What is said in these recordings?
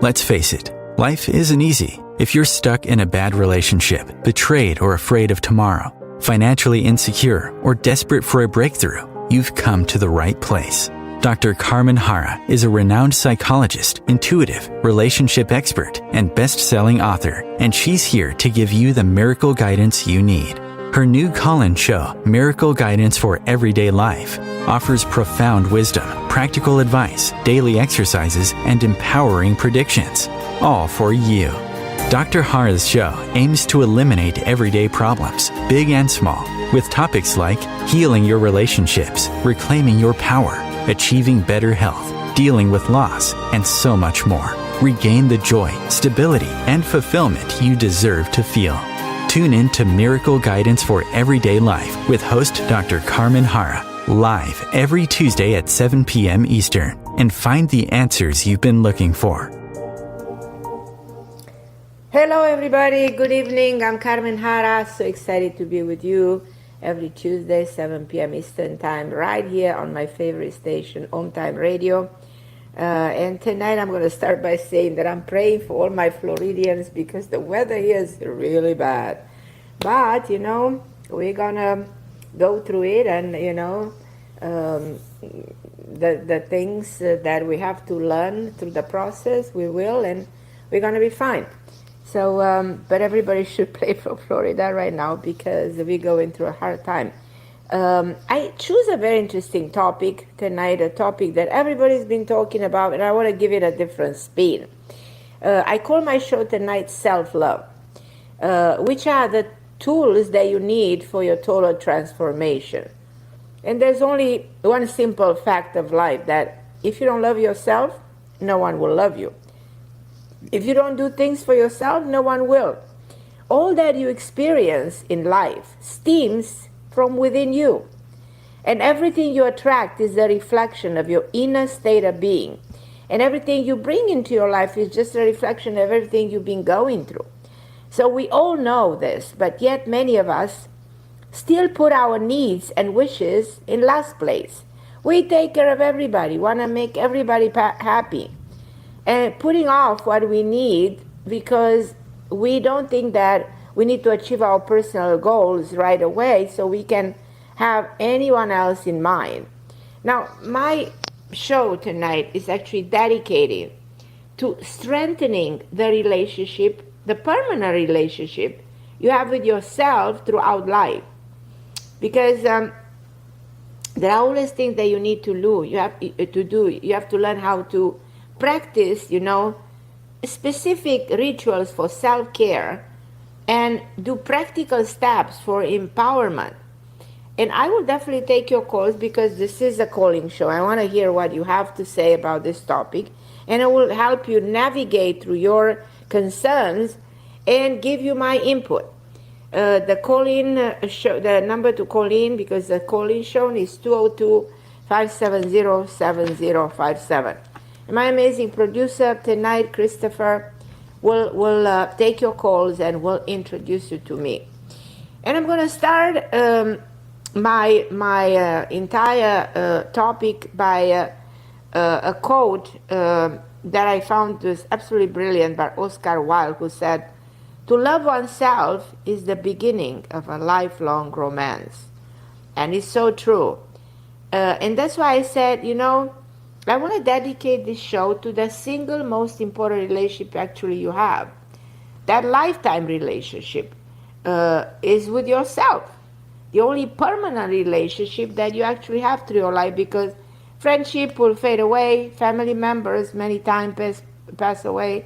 Let's face it, life isn't easy. If you're stuck in a bad relationship, betrayed or afraid of tomorrow, financially insecure, or desperate for a breakthrough, you've come to the right place. Dr. Carmen Harra is a renowned psychologist, intuitive, relationship expert, and best-selling author, and she's here to give you the miracle guidance you need. Her new call-in show, Miracle Guidance for Everyday Life, offers profound wisdom, practical advice, daily exercises, and empowering predictions, all for you. Dr. Harra's show aims to eliminate everyday problems, big and small, with topics like healing your relationships, reclaiming your power, achieving better health, dealing with loss, and so much more. Regain the joy, stability, and fulfillment you deserve to feel. Tune in to Miracle Guidance for Everyday Life with host Dr. Carmen Harra, live every Tuesday at 7 p.m. Eastern, and find the answers you've been looking for. Hello everybody, good evening. I'm Carmen Harra, so excited to be with you every Tuesday, 7 p.m. Eastern Time, right here on my favorite station, OMTimes Radio. And tonight I'm going to start by saying that I'm praying for all my Floridians because the weather here is really bad. But, we're going to go through it, and, the things that we have to learn through the process, we will, and we're going to be fine. So, but everybody should pray for Florida right now because we're going through a hard time. I choose a very interesting topic tonight, a topic that everybody's been talking about, and I want to give it a different spin. I call my show tonight Self-Love, which are the tools that you need for your total transformation. And there's only one simple fact of life, that if you don't love yourself, no one will love you. If you don't do things for yourself, no one will. All that you experience in life stems from within you. And everything you attract is a reflection of your inner state of being. And everything you bring into your life is just a reflection of everything you've been going through. So we all know this, but yet many of us still put our needs and wishes in last place. We take care of everybody, want to make everybody happy, and putting off what we need because we don't think that we need to achieve our personal goals right away so we can have anyone else in mind. Now, my show tonight is actually dedicated to strengthening the relationship, the permanent relationship you have with yourself throughout life. Because there are always things that you need to do. You have to learn how to practice, specific rituals for self-care and do practical steps for empowerment. And I will definitely take your calls because this is a calling show. I want to hear what you have to say about this topic, and I will help you navigate through your concerns and give you my input. The call-in show, the number to call in, because the call-in show is 202-570-7057. And my amazing producer tonight, Christopher, will take your calls and will introduce you to me. And I'm going to start my entire topic by a quote that I found was absolutely brilliant by Oscar Wilde, who said, "To love oneself is the beginning of a lifelong romance." And it's so true. And that's why I said, I want to dedicate this show to the single most important relationship actually you have. That lifetime relationship is with yourself. The only permanent relationship that you actually have through your life, because friendship will fade away, family members many times pass away.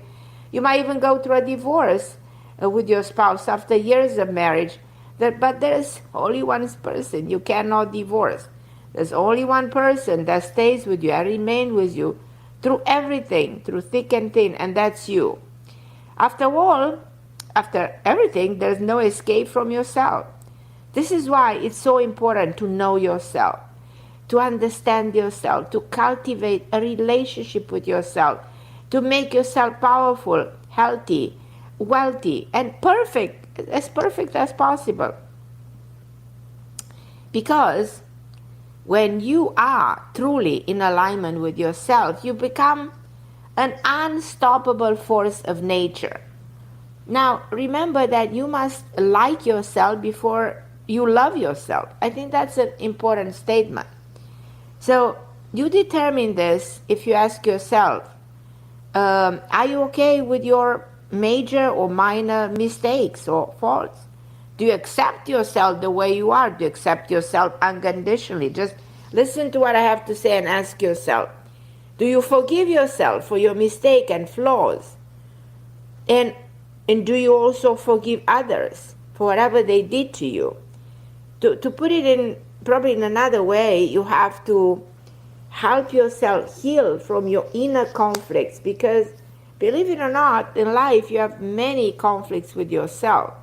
You might even go through a divorce with your spouse after years of marriage. But there's only one person you cannot divorce. There's only one person that stays with you and remains with you through everything, through thick and thin, and that's you. After everything, there's no escape from yourself. This is why it's so important to know yourself, to understand yourself, to cultivate a relationship with yourself, to make yourself powerful, healthy, wealthy, and perfect as possible. Because when you are truly in alignment with yourself, you become an unstoppable force of nature. Now, remember that you must like yourself before you love yourself. I think that's an important statement. So you determine this if you ask yourself, are you okay with your major or minor mistakes or faults? Do you accept yourself the way you are? Do you accept yourself unconditionally? Just listen to what I have to say and ask yourself, do you forgive yourself for your mistake and flaws? And do you also forgive others for whatever they did to you? To put it in probably in another way, you have to help yourself heal from your inner conflicts, because believe it or not, in life you have many conflicts with yourself.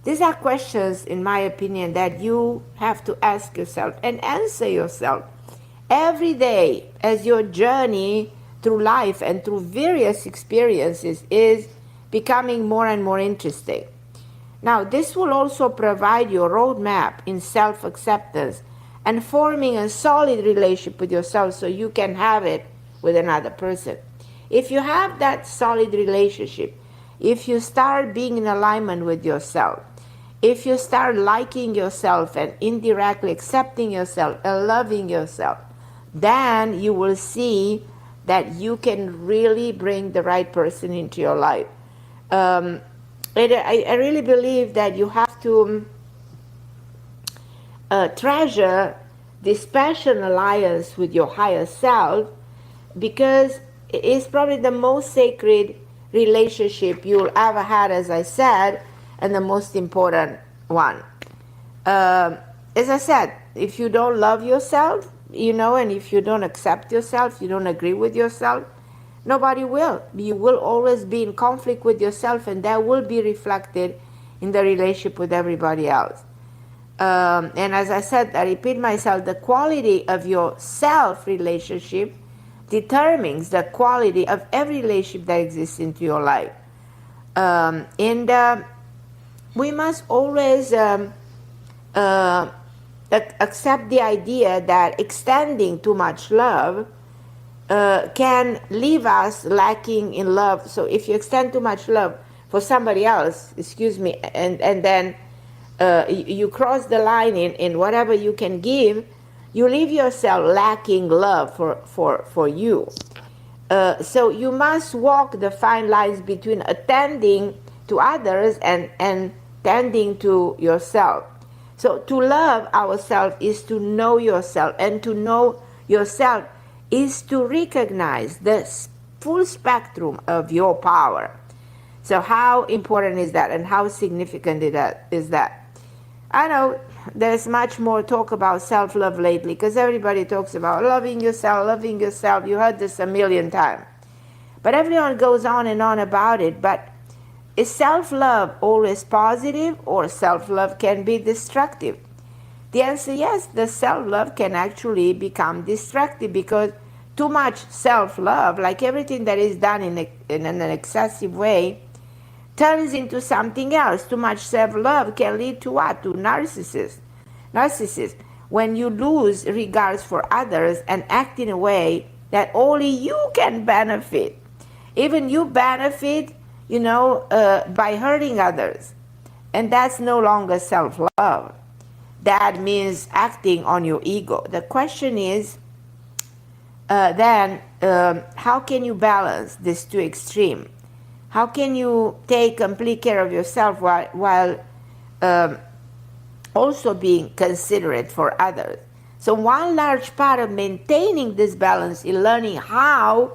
These are questions, in my opinion, that you have to ask yourself and answer yourself every day as your journey through life and through various experiences is becoming more and more interesting. Now, this will also provide you a roadmap in self-acceptance and forming a solid relationship with yourself so you can have it with another person. If you have that solid relationship, if you start being in alignment with yourself, if you start liking yourself and indirectly accepting yourself and loving yourself, then you will see that you can really bring the right person into your life. I really believe that you have to treasure this passion alliance with your higher self, because it's probably the most sacred relationship you'll ever had, as I said, and the most important one. As I said, if you don't love yourself, and if you don't accept yourself, you don't agree with yourself, nobody will. You will always be in conflict with yourself, and that will be reflected in the relationship with everybody else. And as I said, I repeat myself, the quality of your self relationship determines the quality of every relationship that exists into your life. And we must always accept the idea that extending too much love can leave us lacking in love. So if you extend too much love for somebody else, and then you cross the line in whatever you can give, you leave yourself lacking love for you. So you must walk the fine lines between attending to others and tending to yourself. So to love ourselves is to know yourself, and to know yourself is to recognize the full spectrum of your power. So how important is that, and how significant is that? I know there's much more talk about self-love lately, because everybody talks about loving yourself, loving yourself. You heard this a million times. But everyone goes on and on about it. But is self-love always positive, or self-love can be destructive? The answer, yes, the self-love can actually become destructive, because too much self-love, like everything that is done in an excessive way, turns into something else. Too much self-love can lead to what? To narcissism. When you lose regards for others and act in a way that only you can benefit. Even you benefit, by hurting others. And that's no longer self-love. That means acting on your ego. The question is, then, how can you balance these two extremes? How can you take complete care of yourself while also being considerate for others? So one large part of maintaining this balance is learning how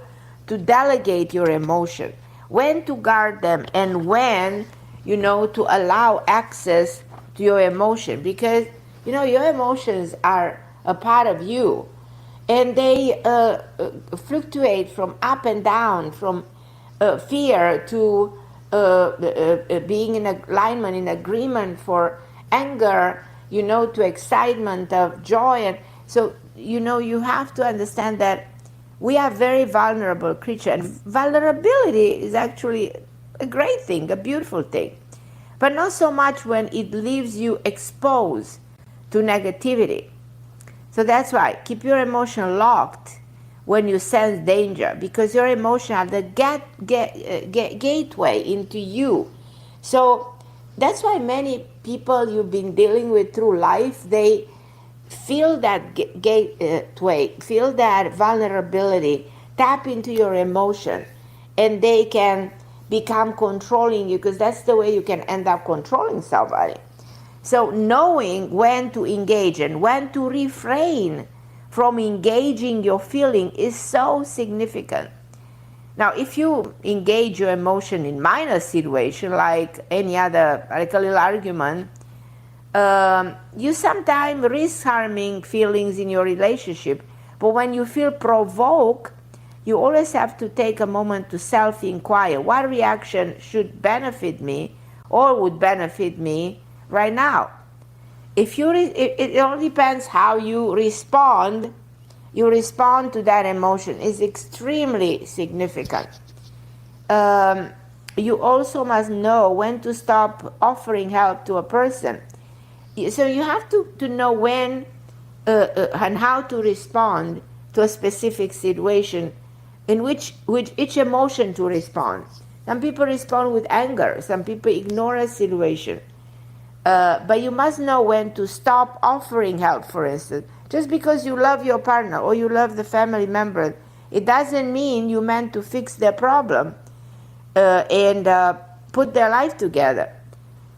to delegate your emotion, when to guard them, and when, to allow access to your emotion. Because, your emotions are a part of you, and they fluctuate from up and down, from fear to being in alignment, in agreement, for anger, to excitement, of joy. And so, you have to understand that we are very vulnerable creatures, and vulnerability is actually a great thing, a beautiful thing, but not so much when it leaves you exposed to negativity. So that's why keep your emotion locked when you sense danger, because your emotions are the gateway into you. So that's why many people you've been dealing with through life, they feel that gateway, feel that vulnerability, tap into your emotion, and they can become controlling you, because that's the way you can end up controlling somebody. So knowing when to engage and when to refrain from engaging your feeling is so significant. Now, if you engage your emotion in minor situation, like any other, like a little argument, you sometimes risk harming feelings in your relationship. But when you feel provoked, you always have to take a moment to self-inquire. What reaction should benefit me or would benefit me right now? If you, it all depends how you respond. You respond to that emotion is extremely significant. You also must know when to stop offering help to a person. So you have to know when and how to respond to a specific situation, in which each emotion to respond. Some people respond with anger. Some people ignore a situation. But you must know when to stop offering help, for instance. Just because you love your partner or you love the family member, it doesn't mean you meant to fix their problem and put their life together.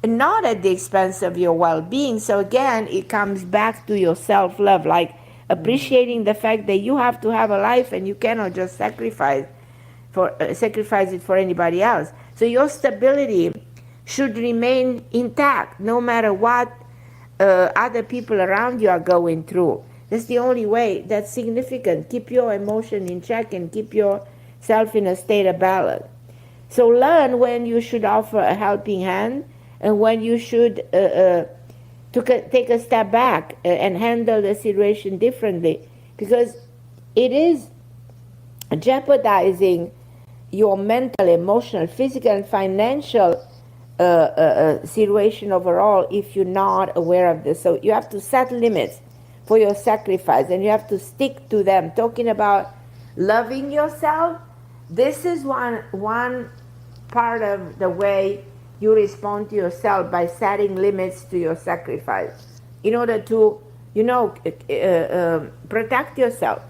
Not at the expense of your well-being. So again, it comes back to your self-love, like appreciating the fact that you have to have a life and you cannot just sacrifice it for anybody else. So your stability should remain intact no matter what other people around you are going through. That's the only way that's significant. Keep your emotion in check and keep yourself in a state of balance. So learn when you should offer a helping hand and when you should take a step back and handle the situation differently, because it is jeopardizing your mental, emotional, physical, and financial situation overall if you're not aware of this. So you have to set limits for your sacrifice and you have to stick to them. Talking about loving yourself, this is one part of the way you respond to yourself, by setting limits to your sacrifice in order to, protect yourself.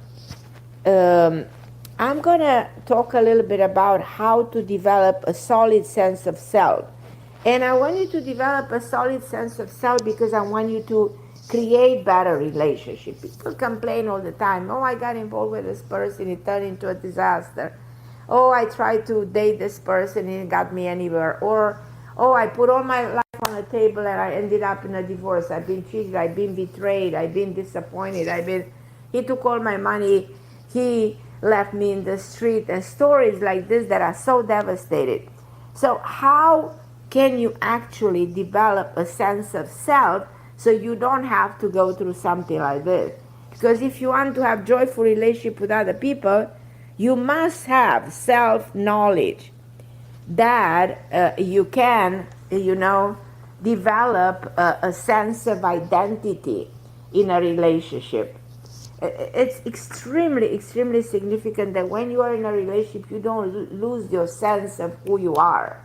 I'm going to talk a little bit about how to develop a solid sense of self. And I want you to develop a solid sense of self because I want you to create better relationships. People complain all the time. Oh, I got involved with this person, it turned into a disaster. Oh, I tried to date this person, it got me anywhere. Or, oh, I put all my life on the table and I ended up in a divorce. I've been cheated, I've been betrayed, I've been disappointed, he took all my money, he left me in the street, and stories like this that are so devastated. So how can you actually develop a sense of self so you don't have to go through something like this? Because if you want to have joyful relationship with other people, you must have self-knowledge that you can, develop a sense of identity in a relationship. It's extremely, extremely significant that when you are in a relationship, you don't lose your sense of who you are.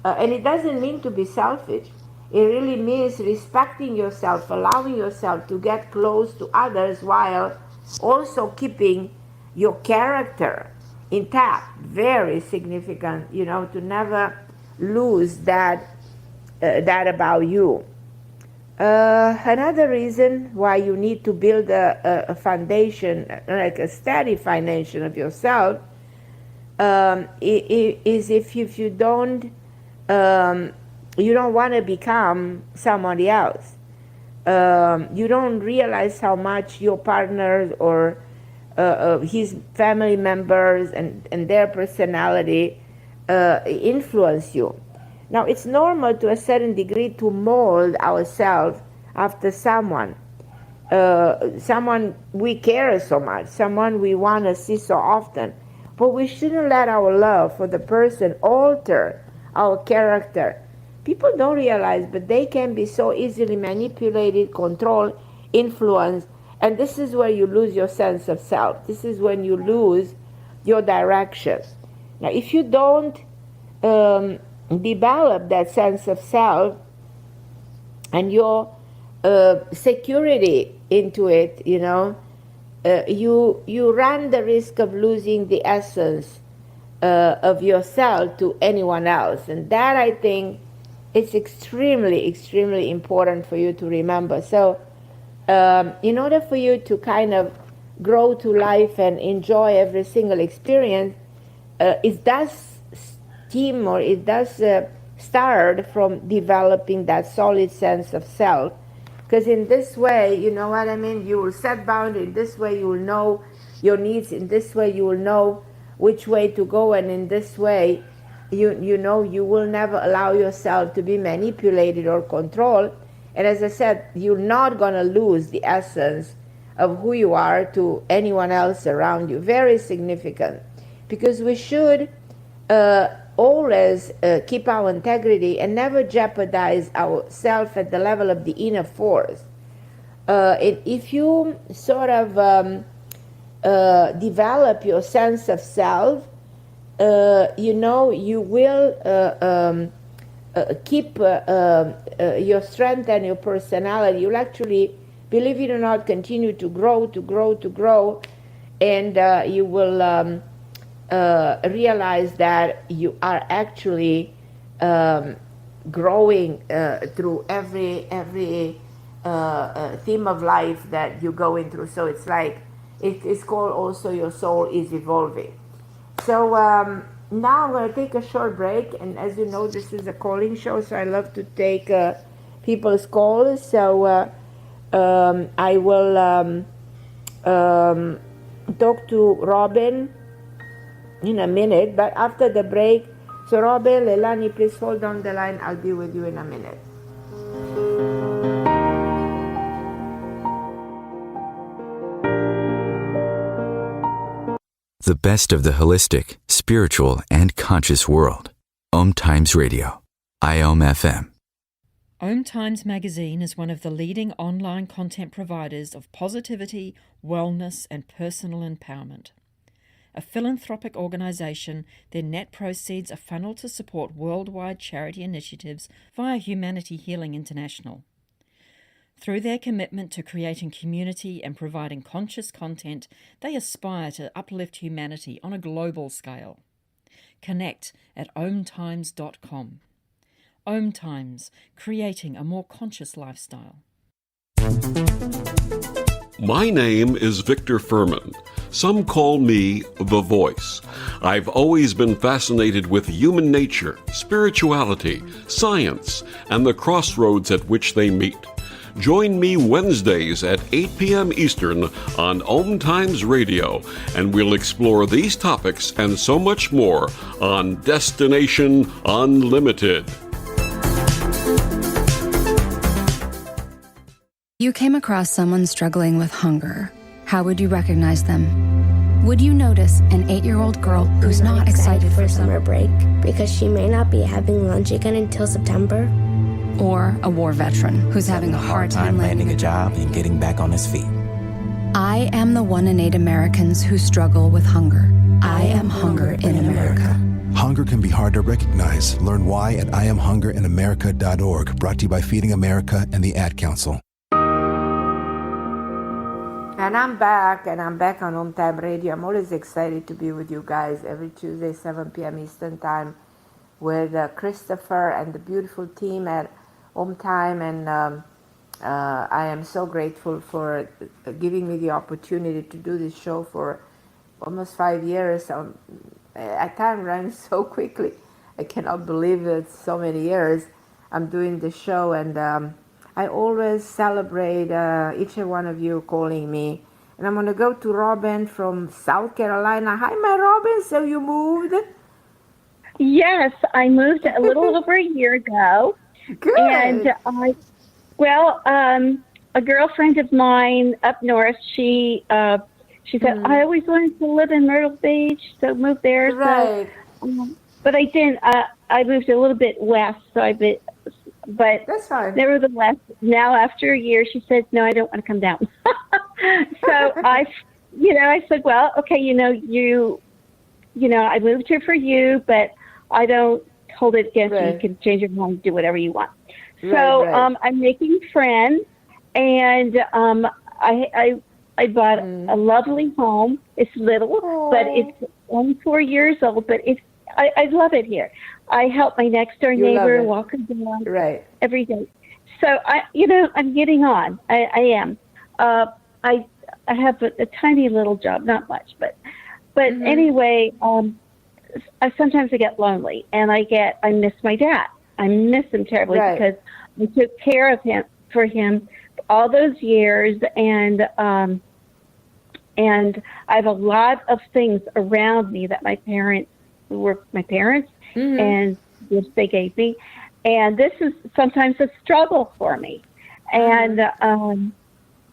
And it doesn't mean to be selfish. It really means respecting yourself, allowing yourself to get close to others while also keeping your character intact. Very significant, to never lose that about you. Another reason why you need to build a foundation, like a steady foundation of yourself, is if you don't want to become somebody else. You don't realize how much your partners or his family members and their personality influence you. Now, it's normal to a certain degree to mold ourselves after someone we care so much, someone we want to see so often. But we shouldn't let our love for the person alter our character. People don't realize, but they can be so easily manipulated, controlled, influenced, And this is where you lose your sense of self. This is when you lose your direction. Now, if you don't develop that sense of self and your security into it, you run the risk of losing the essence of yourself to anyone else. And that, I think, is extremely, extremely important for you to remember. So in order for you to kind of grow to life and enjoy every single experience, it does stem or it does start from developing that solid sense of self. Because in this way, you know what I mean, you will set boundaries. In this way, you will know your needs. In this way, you will know which way to go. And in this way, you know you will never allow yourself to be manipulated or controlled. And as I said, you're not going to lose the essence of who you are to anyone else around you. Very significant. Because we should always keep our integrity and never jeopardize ourselves at the level of the inner force. If you sort of develop your sense of self, you will keep your strength and your personality. You'll actually, believe it or not, continue to grow, and you will realize that you are actually growing through every theme of life that you're going through. So it's like, it's called also your soul is evolving. So now I'm going to take a short break, and as you know, this is a calling show, so I love to take people's calls. So I will talk to Robin in a minute, but after the break. So Robin, Leilani, please hold on the line. I'll be with you in a minute. The best of the holistic, spiritual, and conscious world. OMTimes Radio. IOM FM. OMTimes magazine is one of the leading online content providers of positivity, wellness, and personal empowerment. A philanthropic organisation, their net proceeds are funneled to support worldwide charity initiatives via Humanity Healing International. Through their commitment to creating community and providing conscious content, they aspire to uplift humanity on a global scale. Connect at omtimes.com. OMTimes, creating a more conscious lifestyle. My name is Victor Furman. Some call me The Voice. I've always been fascinated with human nature, spirituality, science, and the crossroads at which they meet. Join me Wednesdays at 8 p.m. Eastern on OMTimes Radio, and we'll explore these topics and so much more on Destination Unlimited. You came across someone struggling with hunger. How would you recognize them? Would you notice an 8-year-old girl who's not excited for summer break because she may not be having lunch again until September? Or a war veteran who's having a hard time landing a job and getting back on his feet? I am the 1 in 8 Americans who struggle with hunger. I am hunger in America. Hunger can be hard to recognize. Learn why at IamHungerInAmerica.org. Brought to you by Feeding America and the Ad Council. And I'm back on OMTime Radio. I'm always excited to be with you guys every Tuesday, 7 p.m. Eastern Time, with Christopher and the beautiful team at OMTime. And I am so grateful for giving me the opportunity to do this show for almost 5 years. At time runs so quickly. I cannot believe it's so many years I'm doing this show, and I always celebrate each and one of you calling me. And I'm going to go to Robin from South Carolina. Hi, my Robin. So you moved? Yes, I moved a little over a year ago. Good. And a girlfriend of mine up north, she said, I always wanted to live in Myrtle Beach, so moved there. Right. So, but I didn't. I moved a little bit west, but that's fine. Nevertheless, now after a year, she said, no, I don't want to come down. So I said, well, okay, I moved here for you, but I don't hold it against you. You Right. can change your mind, do whatever you want. Right, So right. I'm making friends, and I bought a lovely home. It's little, but Oh, it's only 4 years old. But I love it here. I help my next door you love neighbor it. walk her dog Right. every day. So I'm getting on. I am. Uh, I I have a tiny little job, not much, but Mm-hmm. anyway, sometimes I get lonely, and I miss my dad. I miss him terribly Right. because I took care of him for him all those years, and I have a lot of things around me that my parents were my parents Mm-hmm. and gifts they gave me, and this is sometimes a struggle for me, Mm-hmm.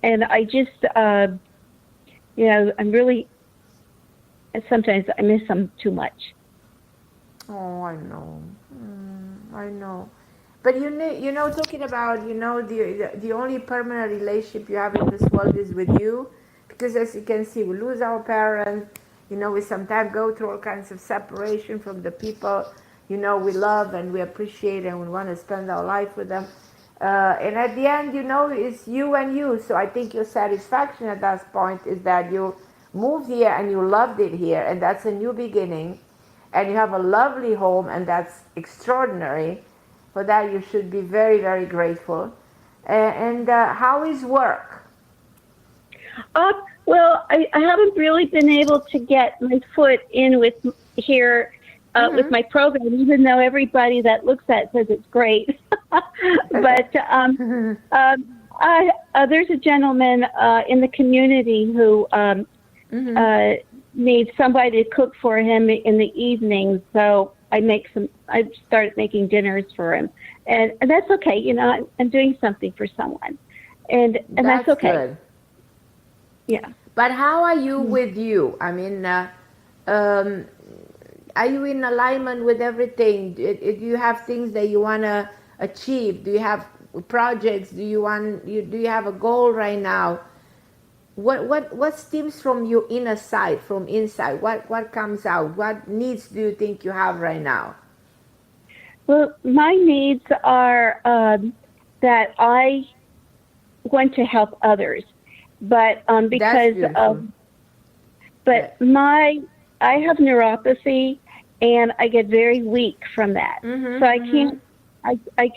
and I just I'm really sometimes I miss them too much. Oh, I know. I know. But talking about, the only permanent relationship you have in this world is with you, because as you can see, we lose our parents. We sometimes go through all kinds of separation from the people, we love and we appreciate and we want to spend our life with them. And at the end, it's you and you. So I think your satisfaction at that point is that you moved here and you loved it here, and that's a new beginning, and you have a lovely home, and that's extraordinary. For that, you should be very, very grateful. And how is work? Uh, well, I haven't really been able to get my foot in with here with Mm-hmm. my program, even though everybody that looks at it says it's great. But there's a gentleman in the community who Mm-hmm. uh, needs somebody to cook for him in the evenings. So I started making dinners for him, and that's okay. I'm doing something for someone, and that's That's okay. good. Yeah. But how are you with you? I mean, um, are you in alignment with everything? Do you have things that you want to achieve? Do you have projects? Do you have a goal right now? What stems from your inner side, from inside? What comes out? What needs do you think you have right now? Well, my needs are that I want to help others, but That's because of beautiful. but Right. my I have neuropathy, and I get very weak from that. So Mm-hmm, I mm-hmm.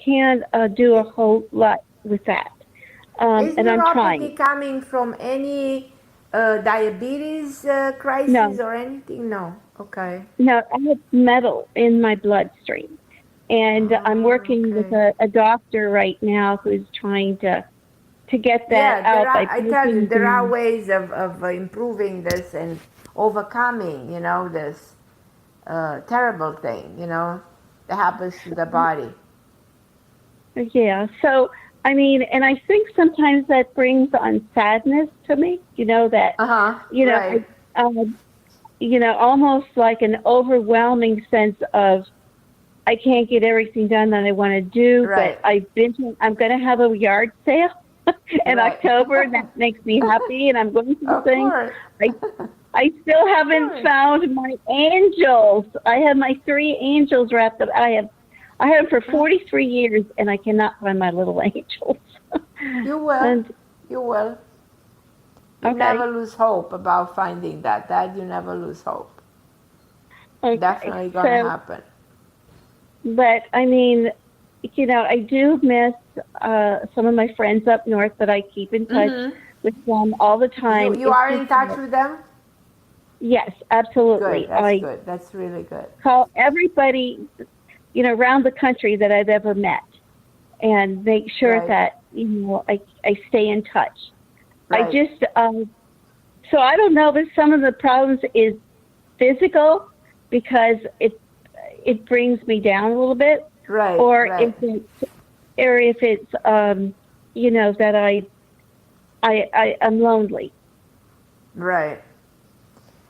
can't do a whole lot with that, Is and I'm trying. neuropathy coming from any diabetes crisis No, or anything? No. Okay. no, I have metal in my bloodstream, and I'm Oh, working with okay. a doctor right now who's trying to get that Yeah, there out are. by I tell you, breaking there are down. ways of improving this and overcoming. This terrible thing. That happens to the body. Yeah. So, I mean, and I think sometimes that brings on sadness to me, that, Uh huh. you know, Right. almost like an overwhelming sense of I can't get everything done that I want to do, but Right. I'm going to have a yard sale in Right. October, and that makes me happy, and I'm going to the Of thing. course. I, I still Of haven't course. found my angels. I have my three angels wrapped up. I had them for 43 years, and I cannot find my little angels. You will. And You will. You never okay, lose hope about finding that. That you never lose hope. okay. Definitely gonna So, happen. but I mean, I do miss some of my friends up north that I keep in touch Mm-hmm. with them all the You time. you It's are just in touch with them? yes, Good. absolutely. That's I good. That's really good. call everybody, around the country that I've ever met, and make sure Right. that I stay in touch. I Right. just so I don't know if some of the problems is physical because it brings me down a little bit, Right. or Right. if it's that I'm lonely. Right.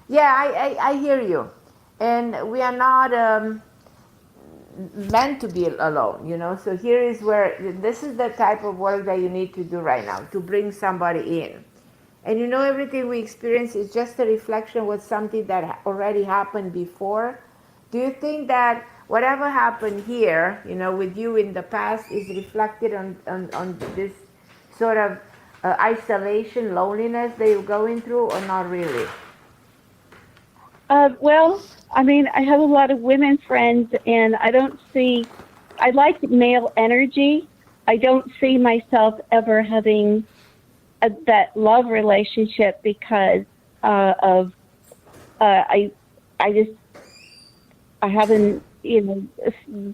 Yeah, I hear you. And we are not meant to be alone. So here is where this is the type of work that you need to do right now to bring somebody in. And everything we experience is just a reflection of something that already happened before. Do you think that whatever happened here, with you in the past is reflected on this sort of isolation, loneliness that you're going through, or not really? Well, I mean, I have a lot of women friends, and I like male energy. I don't see myself ever having that love relationship because of I just I haven't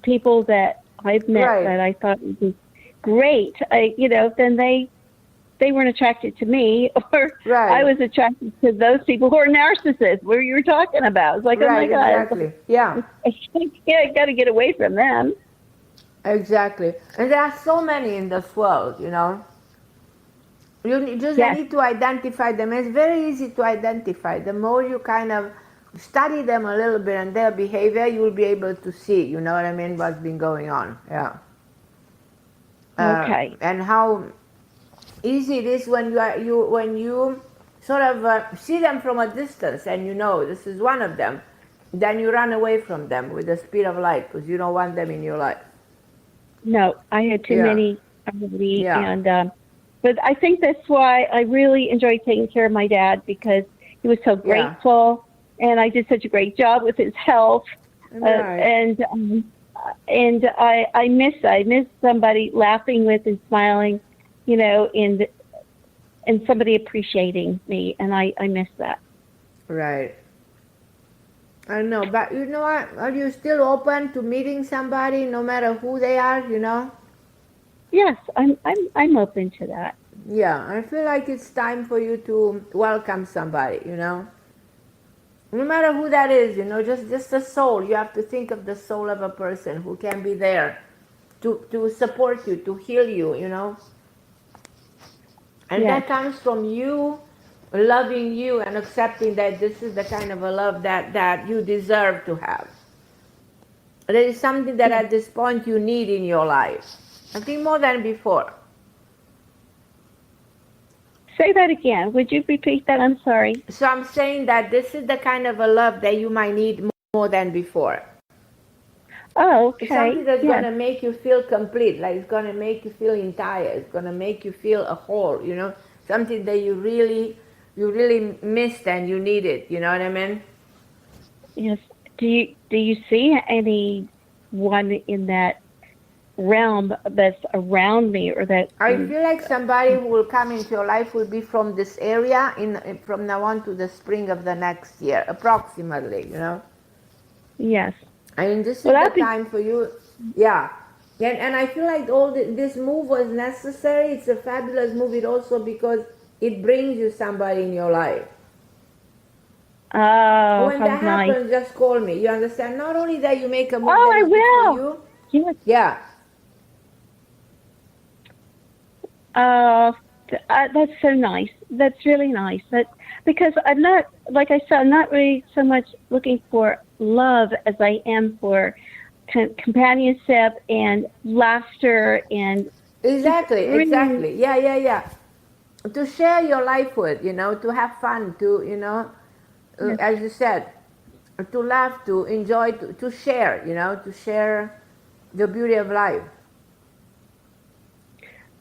people that I've met Right. that I thought would be great. Then they weren't attracted to me, or Right. I was attracted to those people who are narcissists. What you were talking about? It's like, Right, oh my God, exactly. Yeah. I got to get away from them. Exactly. And there are so many in this world, You just Yes. need to identify them. It's very easy to identify. The more you kind of study them a little bit and their behavior, you will be able to see, you know what I mean, what's been going on. Yeah. Okay. And how easy it is when you sort of see them from a distance and this is one of them, then you run away from them with the speed of light because you don't want them in your life. No, I had too Yeah. many already, Yeah. and but I think that's why I really enjoyed taking care of my dad, because he was so grateful, and I did such a great job with his health, Right. and I miss somebody laughing with and smiling, and somebody appreciating me, and I miss that. Right. I know, but you know what? Are you still open to meeting somebody, no matter who they are? Yes, I'm open to that. Yeah, I feel like it's time for you to welcome somebody. No matter who that is, just a soul. You have to think of the soul of a person who can be there to support you, to heal you. And Yes. that comes from you loving you and accepting that this is the kind of a love that you deserve to have. There is something that at this point you need in your life. I think more than before. Say that again. Would you repeat that? I'm sorry. So I'm saying that this is the kind of a love that you might need more than before. Oh, okay. It's something that's going to make you feel complete, like it's going to make you feel entire, it's going to make you feel a whole, something that you really missed and you needed, you know what I mean? Yes. Do you see anyone in that realm that's around me, or that I feel like somebody who will come into your life will be from this area from now on to the spring of the next year, approximately, Yes. I mean, this is the time for you. Yeah. And I feel like this move was necessary. It's a fabulous move also because it brings you somebody in your life. Oh, when that happens, just call me. You understand? Not only that you make a move that is I will. For you. Yes. Yeah. That's so nice. That's really nice. Because I'm not, like I said, I'm not really so much looking for love as I am for companionship and laughter and exactly. Yeah. To share your life with, to have fun, to Yes. as you said, to laugh, to enjoy, to share, to share the beauty of life.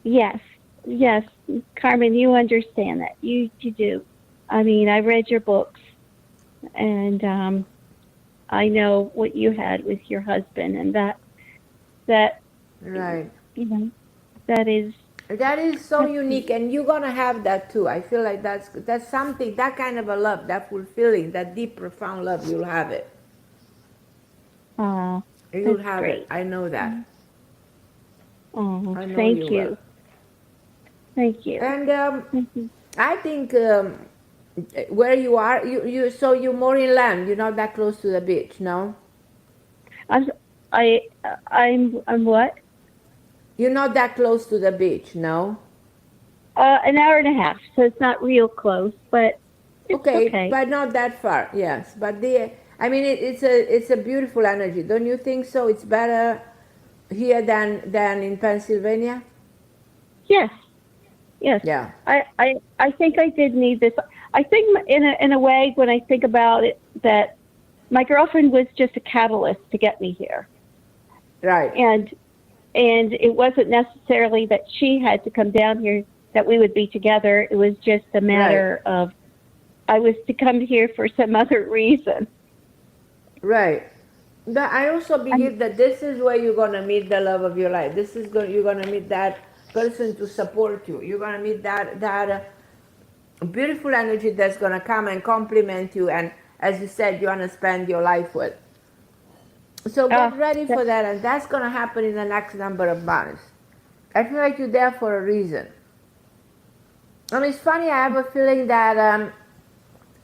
Yes, Carmen, you understand that. You do. I mean, I read your books, and I know what you had with your husband, and that right. That is so unique, and you're gonna have that too. I feel like that's something, that kind of a love, that fulfilling, that deep, profound love. You'll have it. You'll have great. it. I know that. Oh, thank you. Thank you. And I think where you are, so you're more inland. You're not that close to the beach, no? I'm what? You're not that close to the beach, no? An hour and a half, so it's not real close, but it's okay. But not that far. Yes, but it's a beautiful energy, don't you think so? It's better here than in Pennsylvania. Yes. Yes. Yeah. I think I did need this. I think in a way, when I think about it, that my girlfriend was just a catalyst to get me here. Right. And it wasn't necessarily that she had to come down here that we would be together. It was just a matter of I was to come here for some other reason. Right. But I also believe that this is where you're going to meet the love of your life. You're going to meet that person to support you. You're going to meet that beautiful energy that's going to come and compliment you, and as you said, you want to spend your life with. So get ready for that, and that's going to happen in the next number of months. I feel like you're there for a reason. I mean, it's funny, I have a feeling that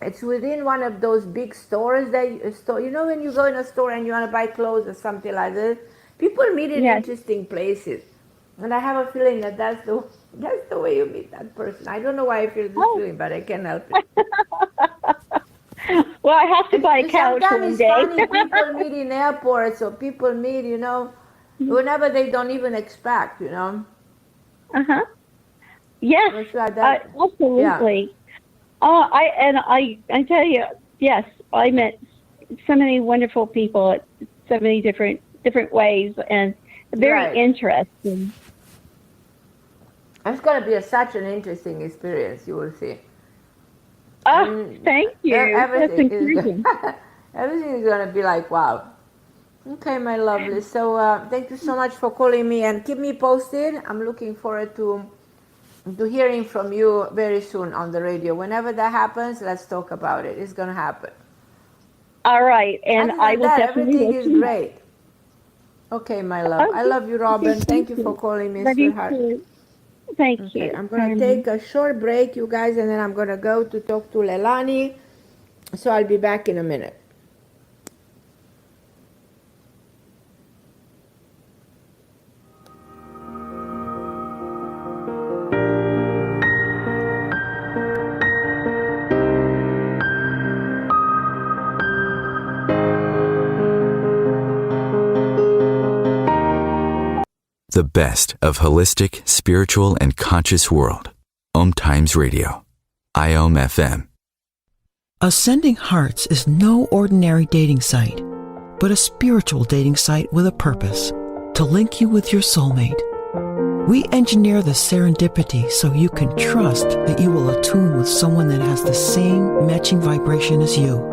it's within one of those big stores you know, when you go in a store and you want to buy clothes or something like this, people meet in interesting places. And I have a feeling that that's the way you meet that person. I don't know why I feel this feeling, but I can't help it. Well, I have to buy a couch one day. Sometimes it's funny, people meet in airports, or people meet, you know, whenever they don't even expect, you know. Uh-huh. Yes, absolutely. Yeah. I tell you, yes, I met so many wonderful people at so many different ways, and very interesting. It's going to be such an interesting experience, you will see. Oh, thank you. Everything is going to be like, wow. Okay, my lovely. So thank you so much for calling me, and keep me posted. I'm looking forward to hearing from you very soon on the radio. Whenever that happens, let's talk about it. It's going to happen. All right, and I will definitely. Everything is great. Okay, my love. Okay. I love you, Robin. Thank you for calling me, sweetheart. Thank you. I'm going to take a short break, you guys, and then I'm going to go to talk to Leilani. So I'll be back in a minute. The best of holistic, spiritual, and conscious world. OMTimes Radio. IOM FM. Ascending Hearts is no ordinary dating site, but a spiritual dating site with a purpose, to link you with your soulmate. We engineer the serendipity so you can trust that you will attune with someone that has the same matching vibration as you.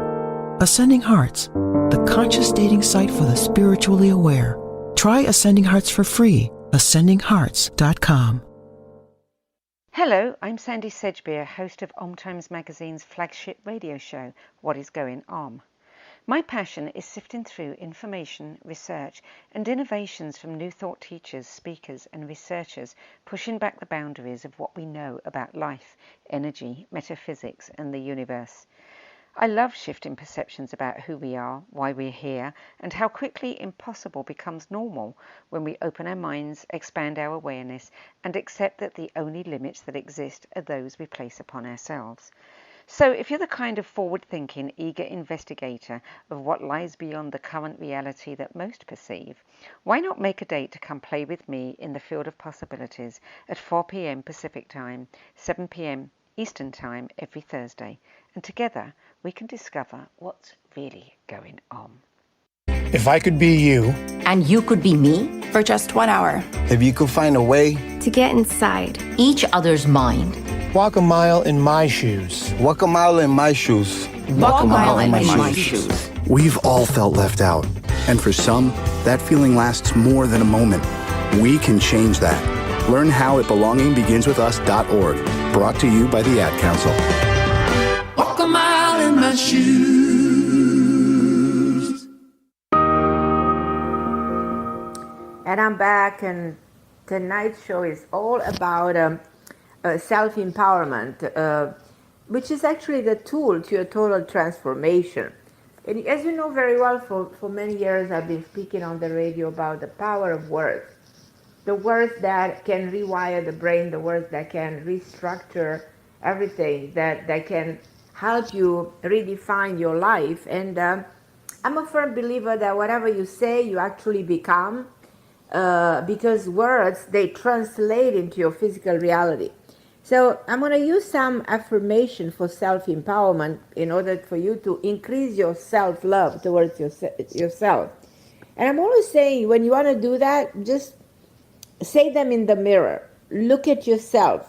Ascending Hearts, the conscious dating site for the spiritually aware. Try Ascending Hearts for free. AscendingHearts.com. Hello, I'm Sandy Sedgbeer, host of OMTimes Magazine's flagship radio show, What is Going On? My passion is sifting through information, research, and innovations from new thought teachers, speakers, and researchers pushing back the boundaries of what we know about life, energy, metaphysics, and the universe. I love shifting perceptions about who we are, why we're here, and how quickly impossible becomes normal when we open our minds, expand our awareness, and accept that the only limits that exist are those we place upon ourselves. So if you're the kind of forward-thinking, eager investigator of what lies beyond the current reality that most perceive, why not make a date to come play with me in the field of possibilities at 4 p.m. Pacific Time, 7 p.m. Eastern Time every Thursday, and together we can discover what's really going on. If I could be you, and you could be me, for just 1 hour, if you could find a way to get inside each other's mind, walk a mile in my shoes, walk a mile in my shoes, walk a mile in my shoes. We've all felt left out, and for some, that feeling lasts more than a moment. We can change that. Learn how at belongingbeginswithus.org. Brought to you by the Ad Council. Walk a mile in my shoes. And I'm back, and tonight's show is all about self-empowerment, which is actually the tool to your total transformation. And as you know very well, for many years I've been speaking on the radio about the power of words. The words that can rewire the brain, the words that can restructure everything, that can help you redefine your life. And I'm a firm believer that whatever you say, you actually become, because words, they translate into your physical reality. So I'm going to use some affirmation for self-empowerment in order for you to increase your self-love towards yourself. And I'm always saying, when you want to do that, just say them in the mirror. Look at yourself.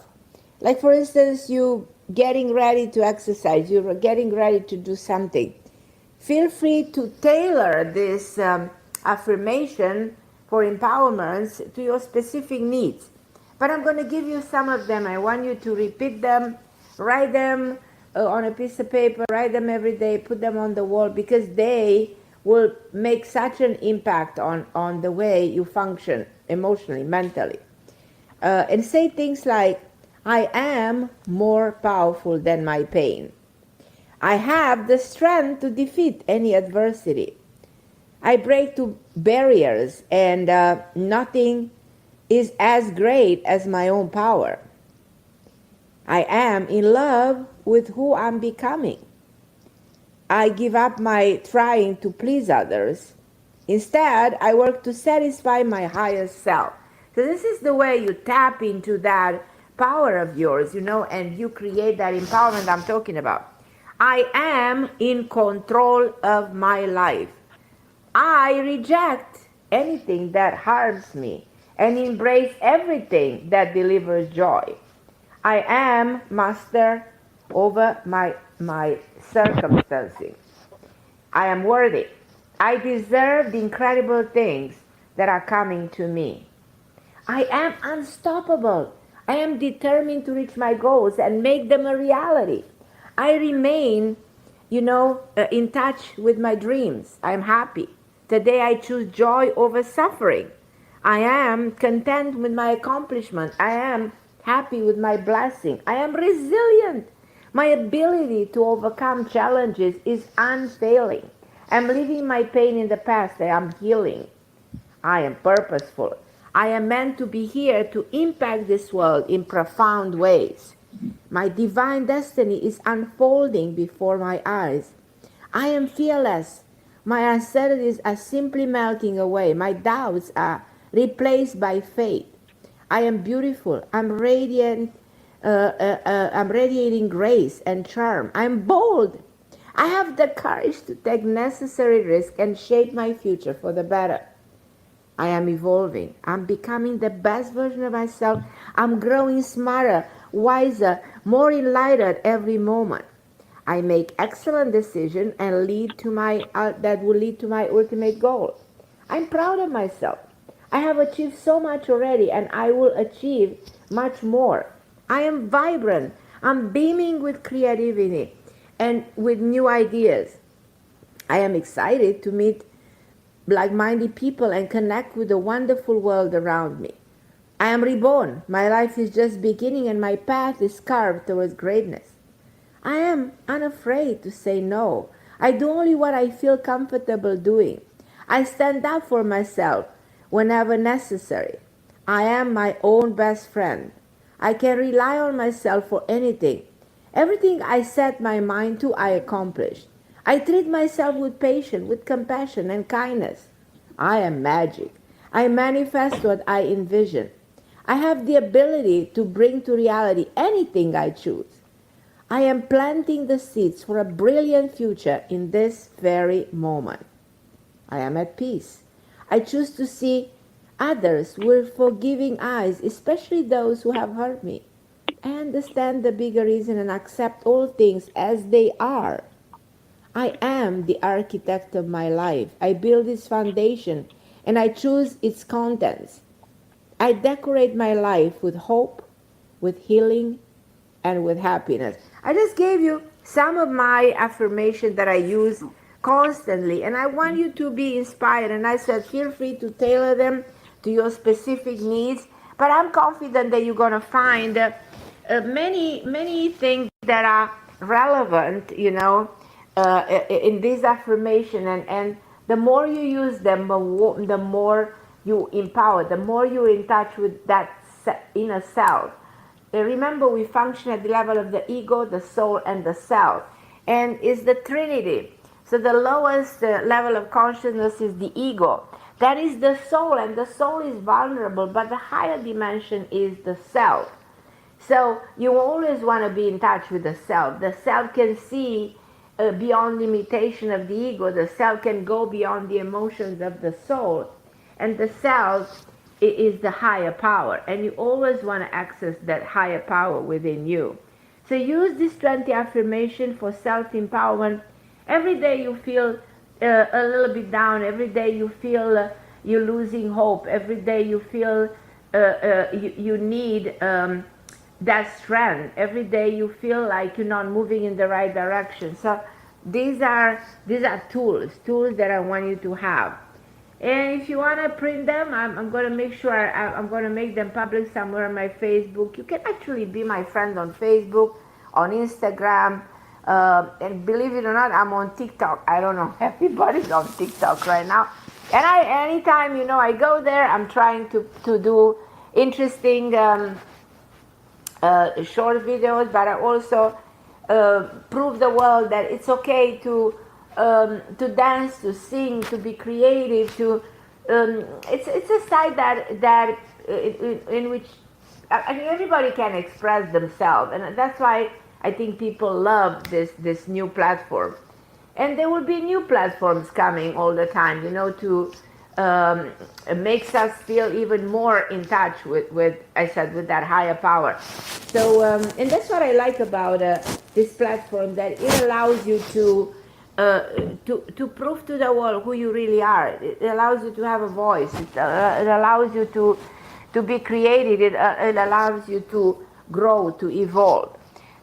Like, for instance, you getting ready to exercise, you're getting ready to do something. Feel free to tailor this affirmation for empowerments to your specific needs. But I'm going to give you some of them. I want you to repeat them, write them on a piece of paper, write them every day, put them on the wall, because they will make such an impact on the way you function emotionally, mentally. And say things like, I am more powerful than my pain. I have the strength to defeat any adversity. I break through barriers, and nothing is as great as my own power. I am in love with who I'm becoming. I give up my trying to please others. Instead, I work to satisfy my higher self. So this is the way you tap into that power of yours, and you create that empowerment I'm talking about. I am in control of my life. I reject anything that harms me and embrace everything that delivers joy. I am master over my circumstances. I am worthy. I deserve the incredible things that are coming to me. I am unstoppable. I am determined to reach my goals and make them a reality. I remain, in touch with my dreams. I am happy. Today I choose joy over suffering. I am content with my accomplishment. I am happy with my blessing. I am resilient. My ability to overcome challenges is unfailing. I'm leaving my pain in the past. I am healing. I am purposeful. I am meant to be here to impact this world in profound ways. My divine destiny is unfolding before my eyes. I am fearless. My uncertainties are simply melting away. My doubts are replaced by faith. I am beautiful. I'm radiant. I'm radiating grace and charm. I'm bold. I have the courage to take necessary risks and shape my future for the better. I am evolving. I'm becoming the best version of myself. I'm growing smarter, wiser, more enlightened every moment. I make excellent decisions and that will lead to my ultimate goal. I'm proud of myself. I have achieved so much already, and I will achieve much more. I am vibrant. I'm beaming with creativity and with new ideas. I am excited to meet like-minded people and connect with the wonderful world around me. I am reborn. My life is just beginning, and my path is carved towards greatness. I am unafraid to say no. I do only what I feel comfortable doing. I stand up for myself whenever necessary. I am my own best friend. I can rely on myself for anything. Everything I set my mind to, I accomplish. I treat myself with patience, with compassion and kindness. I am magic. I manifest what I envision. I have the ability to bring to reality anything I choose. I am planting the seeds for a brilliant future in this very moment. I am at peace. I choose to see others with forgiving eyes, especially those who have hurt me. I understand the bigger reason and accept all things as they are. I am the architect of my life. I build its foundation and I choose its contents. I decorate my life with hope, with healing, and with happiness. I just gave you some of my affirmations that I use constantly, and I want you to be inspired. And I said, feel free to tailor them to your specific needs, but I'm confident that you're going to find many things that are relevant, in this affirmation. And the more you use them, the more you empower, the more you're in touch with that inner self. Remember, we function at the level of the ego, the soul, and the self. And it's the Trinity. So the lowest level of consciousness is the ego. That is the soul, and the soul is vulnerable, but the higher dimension is the self. So you always want to be in touch with the self. The self can see beyond limitation of the ego. The self can go beyond the emotions of the soul. And the self is the higher power. And you always want to access that higher power within you. So use this 20 affirmation for self-empowerment. Every day you feel a little bit down. Every day you feel you're losing hope. Every day you feel you need that strength. Every day you feel like you're not moving in the right direction. So these are tools that I want you to have. And if you want to print them, I'm going to make sure I'm going to make them public somewhere on my Facebook. You can actually be my friend on Facebook, on Instagram, and believe it or not, I'm on TikTok. I don't know, everybody's on TikTok right now. And anytime, I go there, I'm trying to do interesting short videos, but I also prove the world that it's okay to dance, to sing, to be creative. It's a side that in which everybody can express themselves, and that's why I think people love this new platform. And there will be new platforms coming all the time, to makes us feel even more in touch with I said, with that higher power. So, and that's what I like about this platform, that it allows you to prove to the world who you really are. It allows you to have a voice. It allows you to be creative. It allows you to grow, to evolve.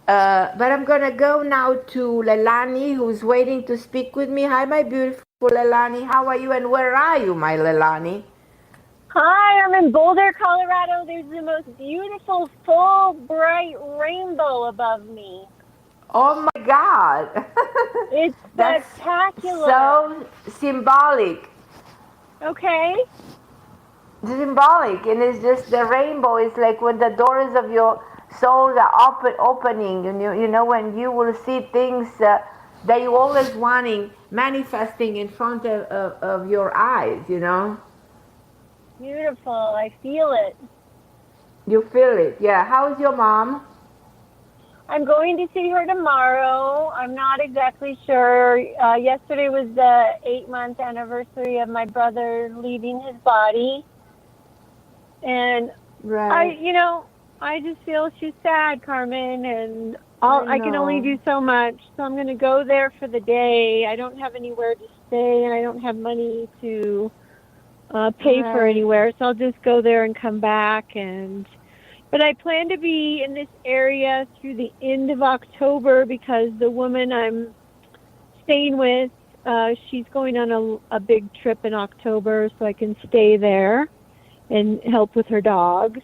But I'm going to go now to Leilani, who's waiting to speak with me. Hi, my beautiful Leilani. How are you, and where are you, my Leilani? Hi, I'm in Boulder, Colorado. There's the most beautiful, full, bright rainbow above me. Oh, my God. It's spectacular. So symbolic. Okay. Symbolic. And it's just the rainbow is like when the doors of your souls are opening, when you will see things that you always wanting manifesting in front of your eyes, Beautiful. I feel it. You feel it, yeah. How's your mom? I'm going to see her tomorrow. I'm not exactly sure. Yesterday was the 8-month anniversary of my brother leaving his body. And right. I just feel she's sad, Carmen, and I can only do so much. So I'm going to go there for the day. I don't have anywhere to stay, and I don't have money to pay for anywhere. So I'll just go there and come back. But I plan to be in this area through the end of October, because the woman I'm staying with, she's going on a big trip in October, so I can stay there and help with her dogs.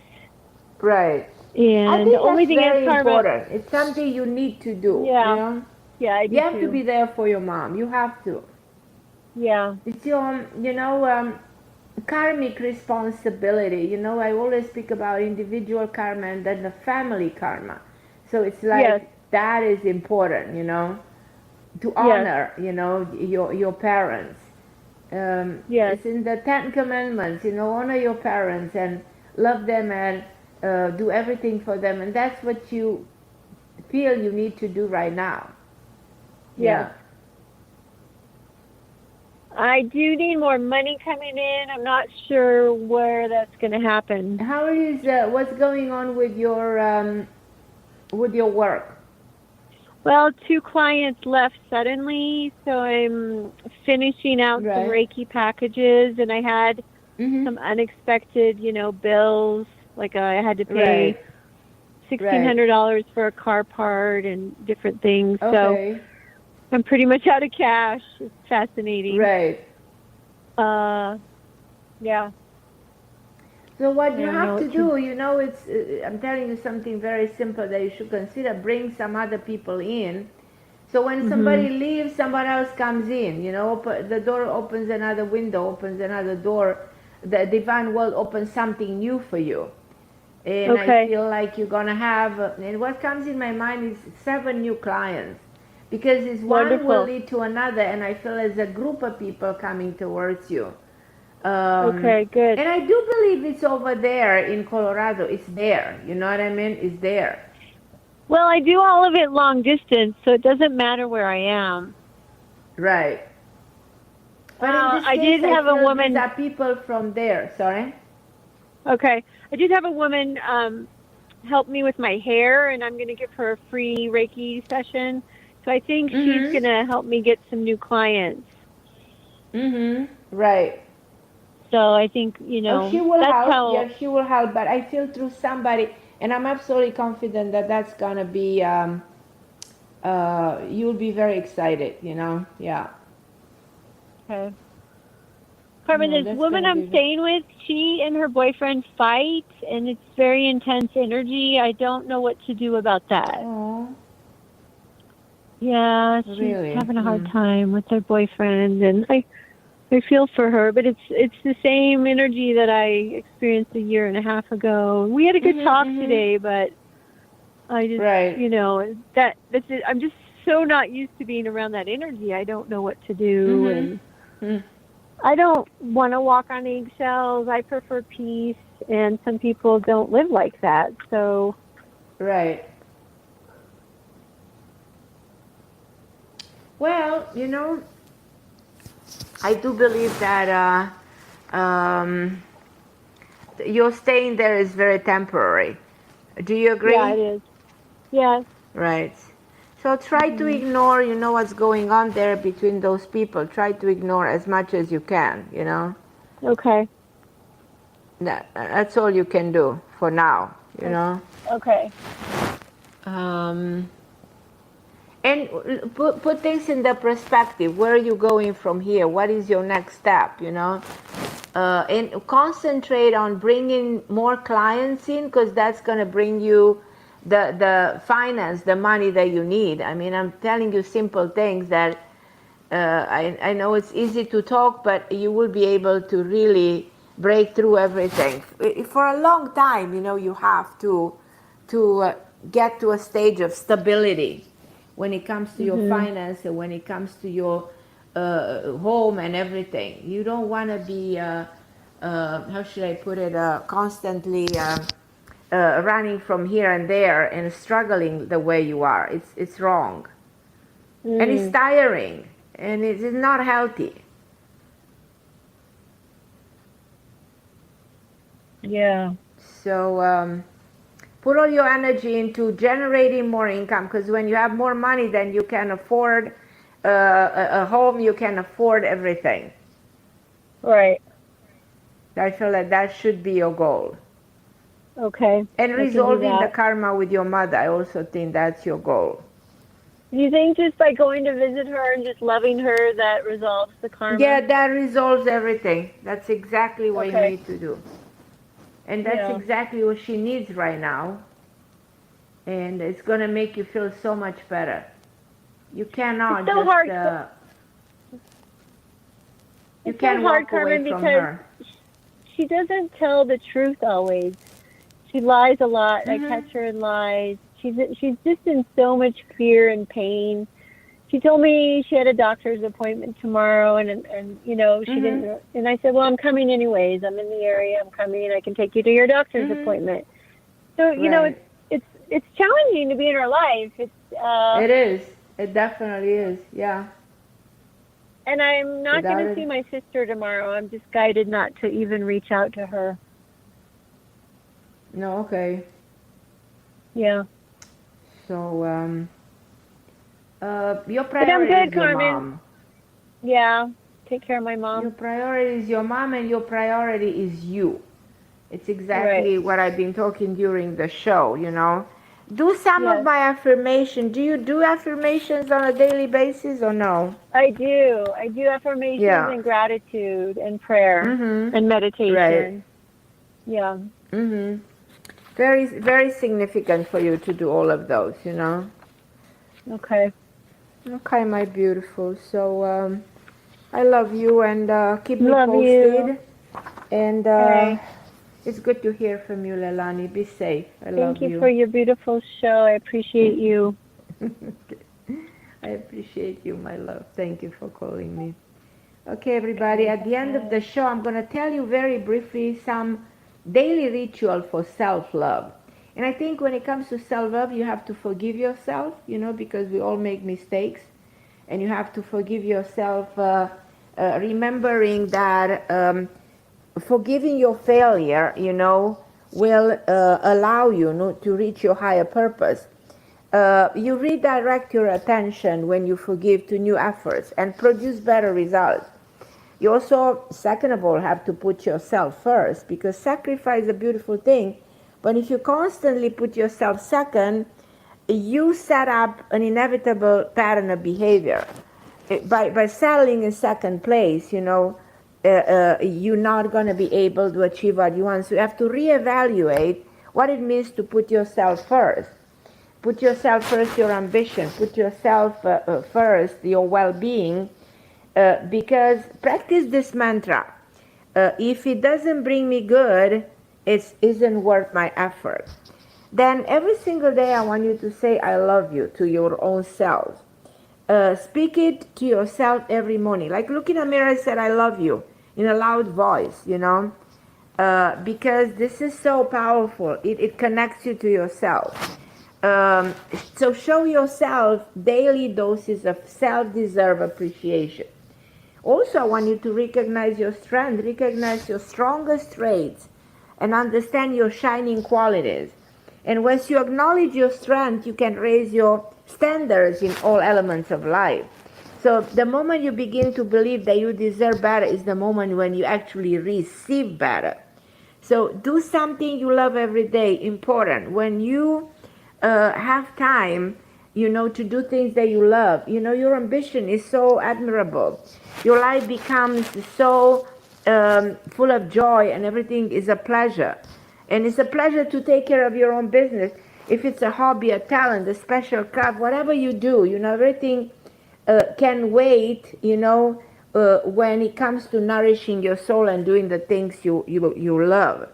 Right. And I think the only thing very is, Carmen, important. It's something you need to do. Yeah. Yeah, I do You have too. to be there for your mom. You have to. Yeah. It's your, karmic responsibility. I always speak about individual karma and then the family karma. So it's like that is important, to honor, your parents. It's in the 10 Commandments, honor your parents and love them and do everything for them. And that's what you feel you need to do right now. Yeah. I do need more money coming in. I'm not sure where that's going to happen. How is what's going on with your work? Well, 2 clients left suddenly, so I'm finishing out some Reiki packages, and I had some unexpected, bills. Like I had to pay $1,600 for a car part and different things. Okay. So I'm pretty much out of cash. It's fascinating. Right. Yeah. So what you have to do, it's I'm telling you something very simple that you should consider. Bring some other people in. So when somebody leaves, somebody else comes in. The door opens another window, opens another door. The divine world opens something new for you. And I feel like you're going to have, and what comes in my mind is 7 new clients. Because one will lead to another, and I feel as a group of people coming towards you. Okay, good. And I do believe it's over there in Colorado. It's there. You know what I mean? It's there. Well, I do all of it long distance, so it doesn't matter where I am. Right. But in this I case, did I have a feel woman. these are people from there. Sorry? Okay. I did have a woman help me with my hair, and I'm going to give her a free Reiki session. So I think she's going to help me get some new clients. Right. So I think, you know, she will that's help. how. Yeah, she will help. But I feel through somebody, and I'm absolutely confident that that's gonna be. You'll be very excited. You know. Yeah. Okay. Carmen, No, this that's woman gonna I'm be. staying with, she and her boyfriend fight, and it's very intense energy. I don't know what to do about that. Oh. Yeah, she's Really? having a hard time with her boyfriend, and I feel for her, but it's the same energy that I experienced a year and a half ago. We had a good talk today, but I just, you know, that's it. I'm just so not used to being around that energy. I don't know what to do, and I don't want to walk on eggshells. I prefer peace, and some people don't live like that. So, right. Well, you know, I do believe that your staying there is very temporary. Do you agree? Yeah, it is. Yes. Right. So try to ignore, you know, what's going on there between those people. Try to ignore as much as you can, you know. Okay. That's all you can do for now, you know. Okay. And put things in the perspective. Where are you going from here? What is your next step, you know? And concentrate on bringing more clients in, because that's going to bring you the finance, the money that you need. I mean, I'm telling you simple things that I know it's easy to talk, but you will be able to really break through everything. For a long time, you know, you have to get to a stage of stability when it comes to your finance and when it comes to your home and everything. You don't want to be, how should I put it, constantly running from here and there and struggling the way you are. It's wrong. And it's tiring, and it is not healthy. Yeah. So put all your energy into generating more income, because when you have more money, then you can afford a home, you can afford everything. Right. I feel like that should be your goal. Okay. And resolving the karma with your mother, I also think that's your goal. Do you think just by going to visit her and just loving her, that resolves the karma? Yeah, that resolves everything. That's exactly what you need to do. And that's exactly what she needs right now. And it's going to make you feel so much better. You cannot it's so just... hard. you it's can't so hard, walk Carmen, away from because her. she doesn't tell the truth always. She lies a lot. I catch her in lies. She's just in so much fear and pain. She told me she had a doctor's appointment tomorrow, and you know, she didn't. And I said, well, I'm coming anyways. I'm in the area. I'm coming. I can take you to your doctor's appointment. So you know, it's challenging to be in her life. It is. It definitely is. Yeah. And I'm not going to see my sister tomorrow. I'm just guided not to even reach out to her. No. Okay. Yeah. So your But priority I'm good, is your Carmen. mom. Yeah. Take care of my mom. Your priority is your mom, and your priority is you. It's exactly what I've been talking during the show, you know. Do some of my affirmation. Do you do affirmations on a daily basis or no? I do. I do affirmations and gratitude and prayer and meditation. Right. Yeah. Very, very significant for you to do all of those, you know. Okay. Okay, my beautiful. So I love you, and keep me love posted. You. And it's good to hear from you, Leilani. Be safe. I love you. Thank you for your beautiful show. I appreciate you. I appreciate you, my love. Thank you for calling me. Okay, everybody, at the end of the show, I'm going to tell you very briefly some daily ritual for self-love. And I think when it comes to self-love, you have to forgive yourself, because we all make mistakes. And you have to forgive yourself, remembering that forgiving your failure, will allow you to reach your higher purpose. You redirect your attention when you forgive to new efforts and produce better results. You also, second of all, have to put yourself first, because sacrifice is a beautiful thing. But if you constantly put yourself second, you set up an inevitable pattern of behavior. By settling in second place, you're not going to be able to achieve what you want. So you have to reevaluate what it means to put yourself first. Put yourself first, your ambition. Put yourself first, your well-being. Because practice this mantra. If it doesn't bring me good, it isn't worth my effort. Then every single day I want you to say, I love you to your own self. Speak it to yourself every morning. Like look in a mirror and say, I love you, in a loud voice, because this is so powerful. It connects you to yourself. So show yourself daily doses of self-deserved appreciation. Also, I want you to recognize your strength, recognize your strongest traits, and understand your shining qualities. And once you acknowledge your strength, you can raise your standards in all elements of life. So the moment you begin to believe that you deserve better is the moment when you actually receive better. So do something you love every day, important. When you have time, to do things that you love, your ambition is so admirable. Your life becomes so full of joy, and everything is a pleasure. And it's a pleasure to take care of your own business. If it's a hobby, a talent, a special craft, whatever you do, everything can wait, when it comes to nourishing your soul and doing the things you love.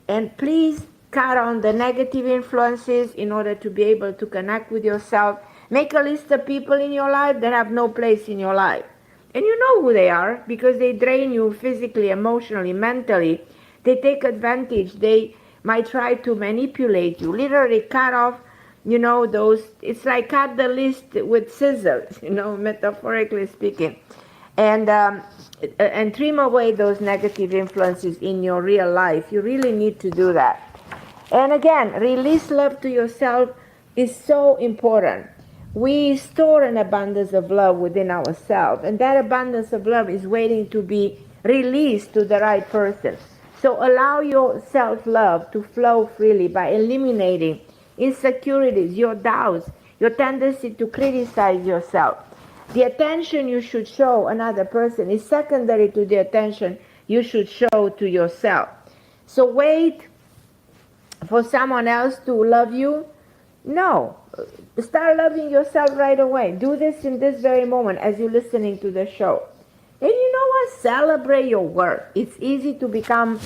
And please cut on the negative influences in order to be able to connect with yourself. Make a list of people in your life that have no place in your life. And you know who they are, because they drain you physically, emotionally, mentally. They take advantage. They might try to manipulate you. Literally cut off, those. It's like cut the list with scissors, metaphorically speaking. And trim away those negative influences in your real life. You really need to do that. And again, release love to yourself is so important. We store an abundance of love within ourselves, and that abundance of love is waiting to be released to the right person. So allow your self-love to flow freely by eliminating insecurities, your doubts, your tendency to criticize yourself. The attention you should show another person is secondary to the attention you should show to yourself. So wait for someone else to love you? No. Start loving yourself right away. Do this in this very moment as you're listening to the show. And you know what? Celebrate your work. It's easy to become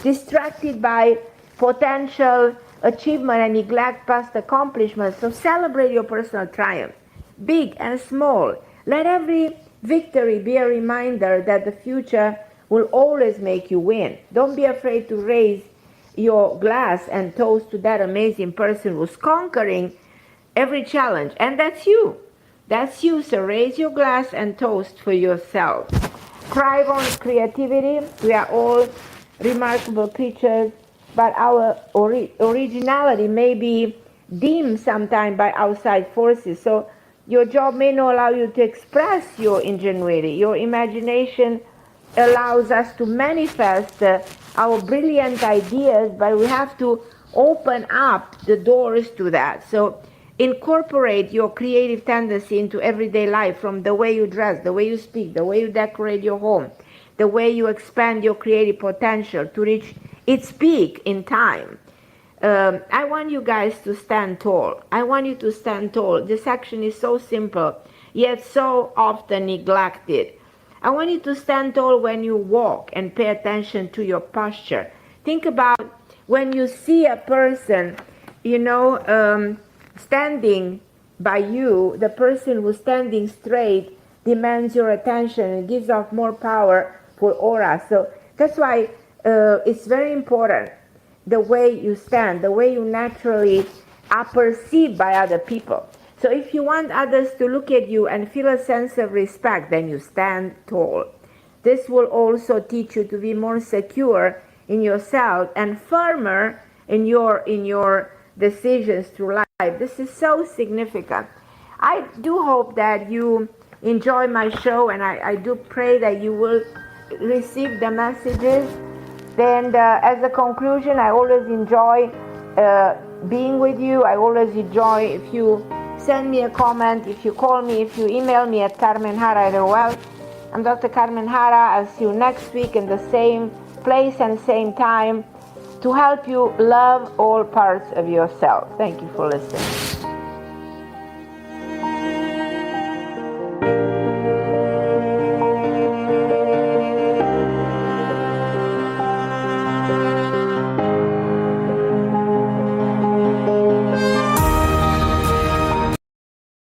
distracted by potential achievement and neglect past accomplishments. So celebrate your personal triumphs, big and small. Let every victory be a reminder that the future will always make you win. Don't be afraid to raise your glass and toast to that amazing person who's conquering every challenge. And that's you. That's you. So raise your glass and toast for yourself. Thrive on creativity. We are all remarkable creatures, but our originality may be dimmed sometimes by outside forces. So your job may not allow you to express your ingenuity. Your imagination allows us to manifest our brilliant ideas, but we have to open up the doors to that. So incorporate your creative tendency into everyday life, from the way you dress, the way you speak, the way you decorate your home, the way you expand your creative potential to reach its peak in time. I want you guys to stand tall. I want you to stand tall. This action is so simple, yet so often neglected. I want you to stand tall when you walk and pay attention to your posture. Think about when you see a person, standing by you, the person who's standing straight demands your attention. It gives off more powerful aura. So that's why it's very important the way you stand, the way you naturally are perceived by other people. So if you want others to look at you and feel a sense of respect, then you stand tall. This will also teach you to be more secure in yourself and firmer in your decisions through life. This is so significant. I do hope that you enjoy my show, and I do pray that you will receive the messages. And as a conclusion, I always enjoy being with you. I always enjoy if you send me a comment, if you call me, if you email me at Carmen Harra. Well, I'm Dr. Carmen Harra. I'll see you next week in the same place and same time to help you love all parts of yourself. Thank you for listening.